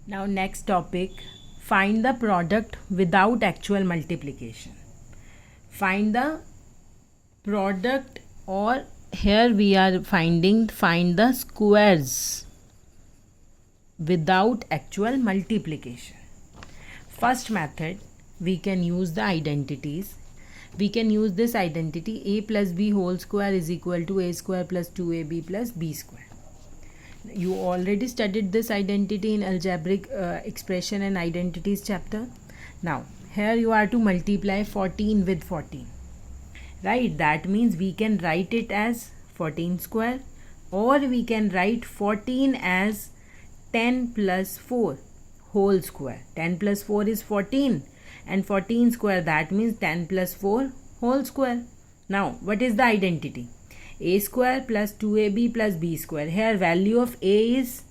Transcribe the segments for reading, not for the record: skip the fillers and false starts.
Now next topic, find the product without actual multiplication. Find the product, or here we are find the squares without actual multiplication. First method, we can use the identities. We can use this identity, a plus b whole square is equal to a square plus 2ab plus b square. You already studied this identity in algebraic expression and identities chapter. Now here you are to multiply 14 with 14, right? That means we can write it as 14 square, or we can write 14 as 10 plus 4 whole square. 10 plus 4 is 14 and 14 square, that means 10 plus 4 whole square. Now what is the identity? A square plus 2ab plus b square. Here value of a is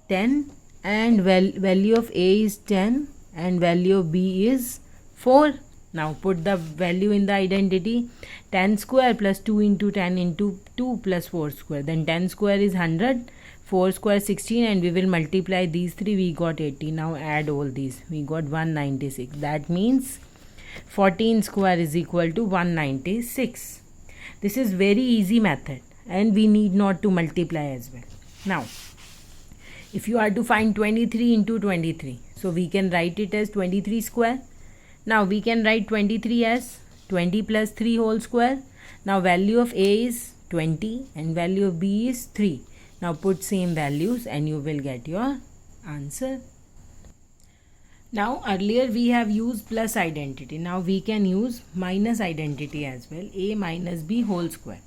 10 and value of a is 10 and value of b is 4. Now put the value in the identity. 10 square plus 2 into 10 into 2 plus 4 square. Then 10 square is 100, 4 square 16, and we will multiply these three. We got 80. Now add all these. We got 196. That means 14 square is equal to 196. This is very easy method and we need not to multiply as well. Now if you are to find 23 into 23, so we can write it as 23 square. Now we can write 23 as 20 plus 3 whole square. Now value of a is 20 and value of b is 3. Now put same values and you will get your answer. Now earlier we have used plus identity. Now we can use minus identity as well. A minus b whole square,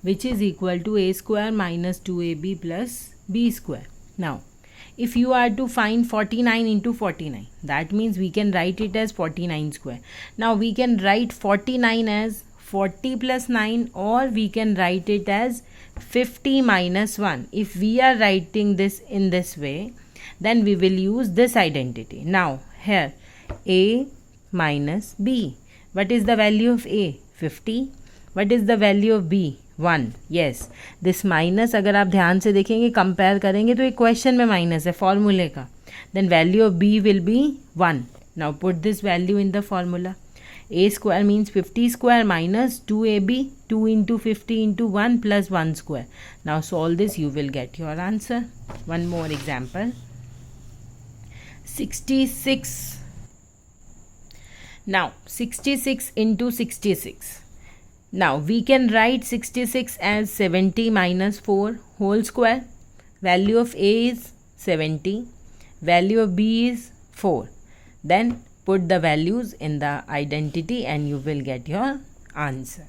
which is equal to a square minus 2ab plus b square. Now if you are to find 49 into 49, that means we can write it as 49 square. Now we can write 49 as 40 plus 9, or we can write it as 50 minus 1. If we are writing this in this way, then we will use this identity. Now here a minus b. What is the value of a? 50. What is the value of b? 1. Yes, this minus अगर आप ध्यान से देखेंगे, compare करेंगे तो एक question में minus है फॉर्मूले का. Then value of b will be 1. Now put this value in the formula. A square means 50 square minus 2ab, 2 into 50 into 1 plus 1 square. Now solve this, you will get your answer. One more example. 66. Now 66 into 66. Now we can write 66 as 70 minus 4 whole square. Value of a is 70. Value of b is 4. Then put the values in the identity and you will get your answer.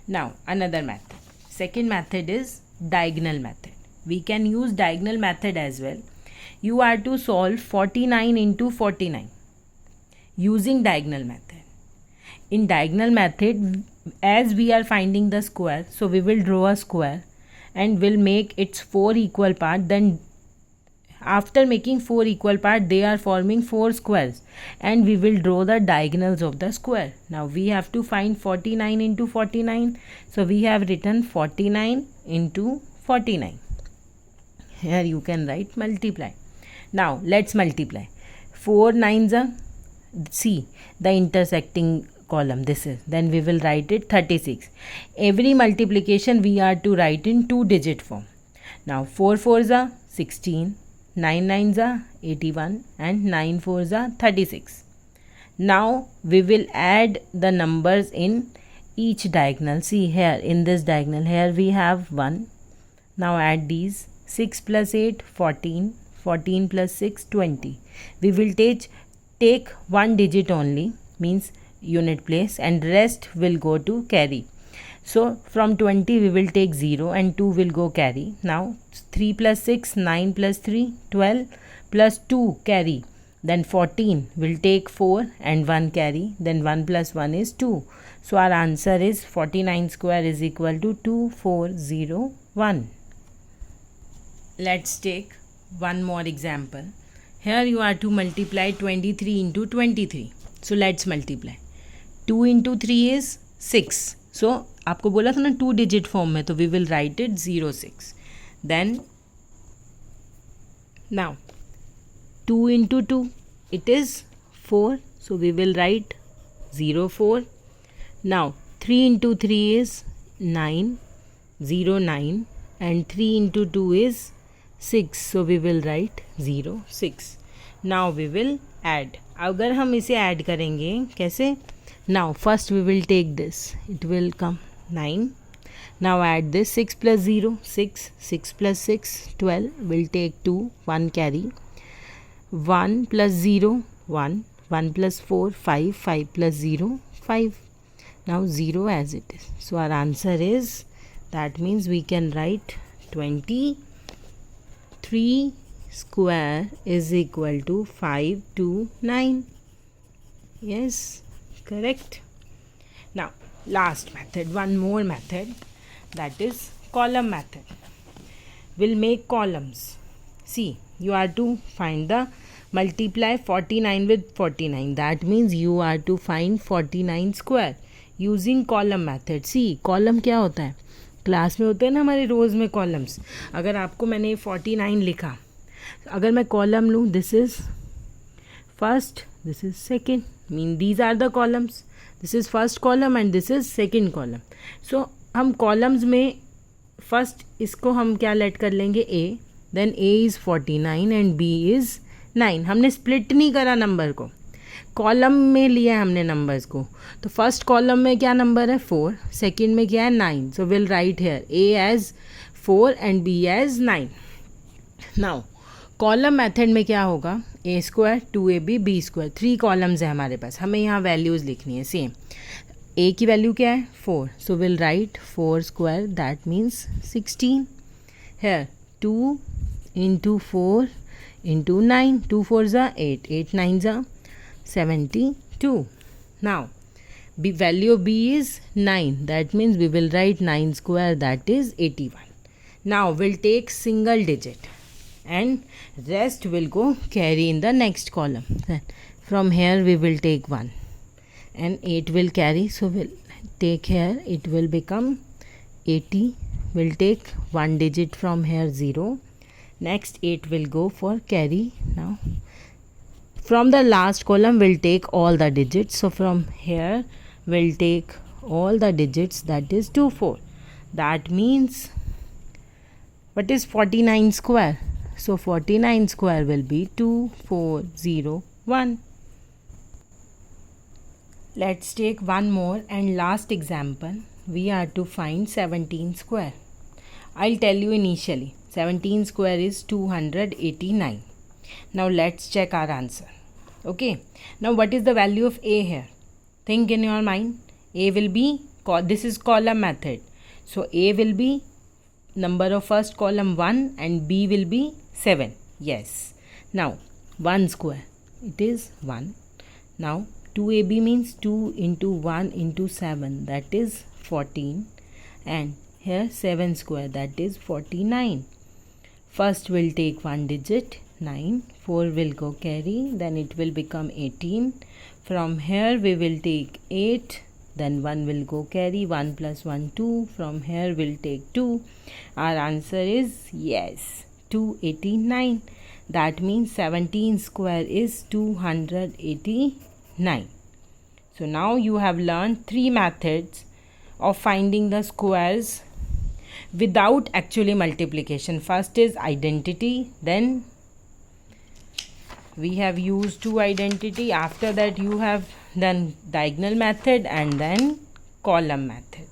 Now another method. Second method is diagonal method. We can use diagonal method as well. You are to solve 49 into 49 using diagonal method. In diagonal method, as we are finding the square, so we will draw a square and will make its 4 equal parts. Then after making 4 equal parts, they are forming 4 squares and we will draw the diagonals of the square. Now we have to find 49 into 49. So we have written 49 into 49. Here you can write multiply. Now let's multiply. 4 nines are, see the intersecting column, this is, then we will write it 36. Every multiplication we are to write in 2-digit form. Now 4 fours are 16, 9 nines are 81 and 9 fours are 36. Now we will add the numbers in each diagonal. See here in this diagonal, here we have 1. Now add these. 6 plus 8 14, 14 plus 6 20. We will take 1 digit only, means unit place, and rest will go to carry. So from 20 we will take 0 and 2 will go carry. Now 3 plus 6, 9 plus 3, 12 plus 2 carry. Then 14 will take 4 and 1 carry. Then 1 plus 1 is 2. So our answer is 49 square is equal to 2401. Let's take one more example. Here you are to multiply 23 into 23. So let's multiply. 2 into 3 is 6. So आपको बोला था ना 2 digit form में, तो we will write it 06. Then now 2 into 2, it is 4. So we will write 0, 4. Now 3 into 3 is 9, 0, 9. And 3 into 2 is 6. So we will write 0, 6. Now we will add. अगर हम इसे add करेंगे कैसे? Now first we will take this. It will come 9. Now add this 6 plus 0, 6. 6 plus 6, 12. We'll take 2, 1 carry. 1 plus 0, 1. 1 plus 4, 5. 5 plus 0, 5. Now 0 as it is. So our answer is, that means we can write 23 square is equal to 529. Yes, correct. Now last method, one more method, that is column method. We'll make columns. See, you are to find the multiply 49 with 49. That means you are to find 49 square using column method. See, column क्या होता है? Class में होते हैं ना हमारे रोज़ में columns. अगर आपको मैंने 49 लिखा, अगर मैं कॉलम लूँ, this is first, this is second, mean these are the columns. This is first column and this is second column. So हम कॉलम्स में फर्स्ट इसको हम क्या लेट कर लेंगे? A. Then a is 49 and b is 9. हमने स्प्लिट नहीं करा नंबर को, कॉलम में लिया है हमने नंबर्स को. तो फर्स्ट कॉलम में क्या नंबर है? 4. सेकेंड में क्या है? 9. So will write here a as 4 and b as 9. Now column method में क्या होगा? A square 2ab b square, 3 columns है हमारे पास. हमें यहाँ वैल्यूज़ लिखनी है सेम. ए की वैल्यू क्या है? 4. So will write 4 square, that means 16. Here 2 into 4 into 9. 2 4 ज़ा 8, 8 9 ज़ा 72. Now value of b is 9. That means we will write 9 square, that is 81. Now we'll take single digit and rest will go carry in the next column. Then from here we will take 1 and 8 will carry. So we'll take here, it will become 80. We'll take 1 digit from here, 0. Next 8 will go for carry. Now from the last column we'll take all the digits. So from here we'll take all the digits, that is 2 4. That means what is 49 square? So 49 square will be 2401. Let's take one more and last example. We are to find 17 square. I'll tell you initially. 17 square is 289. Now let's check our answer. Okay. Now what is the value of a here? Think in your mind. A will be, this is column method. So a will be number of first column 1 and b will be 7. Yes. Now 1 square, it is 1. Now 2ab means 2 into 1 into 7, that is 14. And here 7 square, that is 49. First we'll take 1 digit, 9. 4 will go carry, then it will become 18. From here we will take 8. Then 1 will go carry, 1 plus 1 2. From here we'll take 2. Our answer is yes, 289. That means 17 square is 289. So now you have learned 3 methods of finding the squares without actually multiplication. First is identity, then we have used 2 identity. After that you have done diagonal method and then column method.